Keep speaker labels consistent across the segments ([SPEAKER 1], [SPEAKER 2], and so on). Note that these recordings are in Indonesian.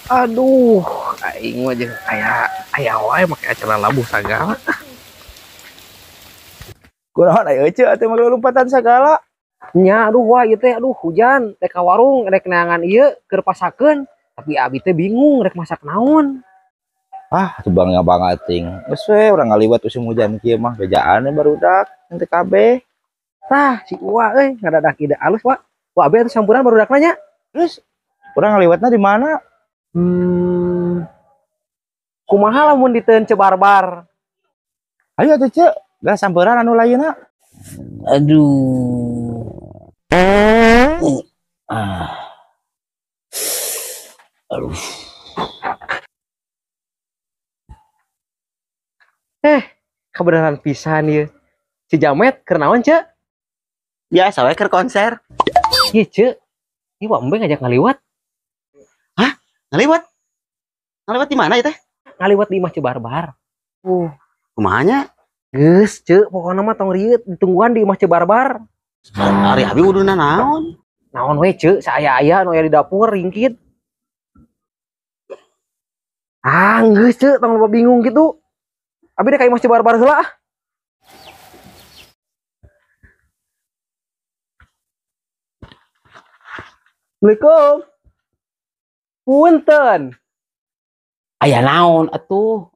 [SPEAKER 1] Aduh, aing mah jeung aya wae make acara labuh sagala.
[SPEAKER 2] Kunaon aya ece atuh mah lompatan sagala.
[SPEAKER 1] Nya aduh wah ieu teh aduh hujan teh ka warung rek neangan ieu keur pasakeun, tapi abi teh bingung rek masak naon.
[SPEAKER 2] Ah, atuh bangga ting. Geus we urang ngaliwat musim hujan kieu mah bejaan barudak ente kabeh.
[SPEAKER 1] Tah si Uwa euy ngadadak ide alus wa. Wa abi atuh sampuran barudak nya.
[SPEAKER 2] Terus urang ngaliwatna di mana?
[SPEAKER 1] Hmm, kumaha lamun diteuin cebarbar?
[SPEAKER 2] Ayo atuh ce, gas sampeurang anu layeuna.
[SPEAKER 3] Aduh. Ah. Aduh.
[SPEAKER 1] Kebenaran pisan ieu. Si Jamet keur naon, Ce?
[SPEAKER 3] Biasa we keur konser.
[SPEAKER 1] Ieu, Ce. Ieu Wak Embe ngajak ngaliwat.
[SPEAKER 3] Hah? Ngaliwat? Ngaliwat di mana ya teh?
[SPEAKER 1] Ngaliwat di Imah Cebarbar.
[SPEAKER 3] Kumahanya?
[SPEAKER 1] Geus, Ce, pokona mah tong rieu ditungguan di Imah Cebarbar.
[SPEAKER 3] Ari abi wuduna naon?
[SPEAKER 1] Naon we, Ce? Saaya-aya anu aya di dapur ringkit. Ah, geus, Ce, tong lupa bingung gitu. Abi dek ka Imah Cebarbar heula ah. Assalamualaikum. Punten.
[SPEAKER 3] Aya naon atuh?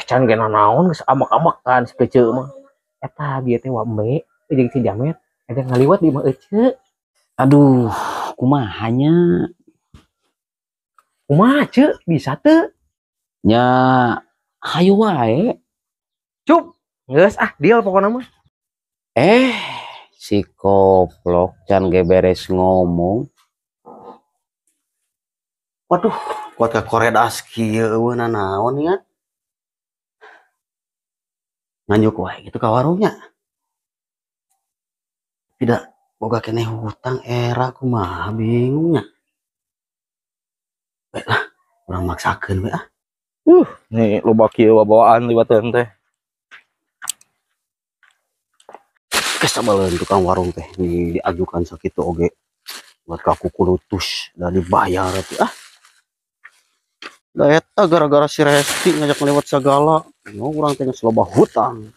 [SPEAKER 1] Can kena naon geus amak-amak kan sekeceu mah. Eta bieu teh Wak Embe jeung si Jamet ngajak ngaliwat di imah ece.
[SPEAKER 3] Aduh, kumahanya?
[SPEAKER 1] Kumaha, Ce? Bisa teu?
[SPEAKER 3] Nya hayu wae.
[SPEAKER 1] Cup. Geus ah, deal pokona mah.
[SPEAKER 3] Si koplok can ge beres ngomong. Waduh, kuat ka koredas kieu eueuna naon ya? Nganjuk wae gitu ka warungnya. Tidak boga keneh hutang era kumaha bingungnya. Baiklah, urang maksakeun we ah.
[SPEAKER 2] Nih loba kieu bawaan liwatan teh.
[SPEAKER 3] Kesabaleun tukang warung teh diajukan sakitu oge. Buat kaku kulutus dan dibayar teh ah. Da eta gara-gara si Resti ngajak lewat segala. No urang teh geus loba hutang.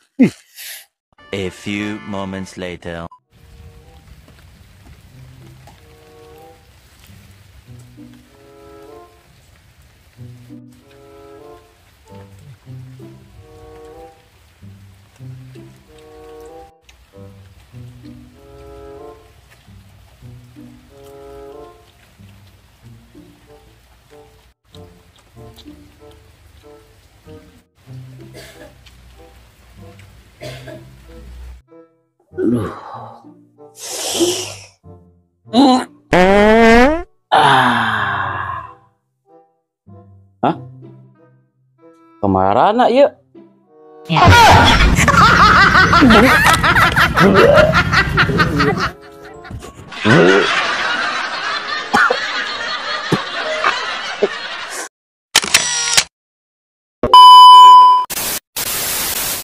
[SPEAKER 4] A few moments later.
[SPEAKER 3] Aduh. Hah? Kemarana ieu?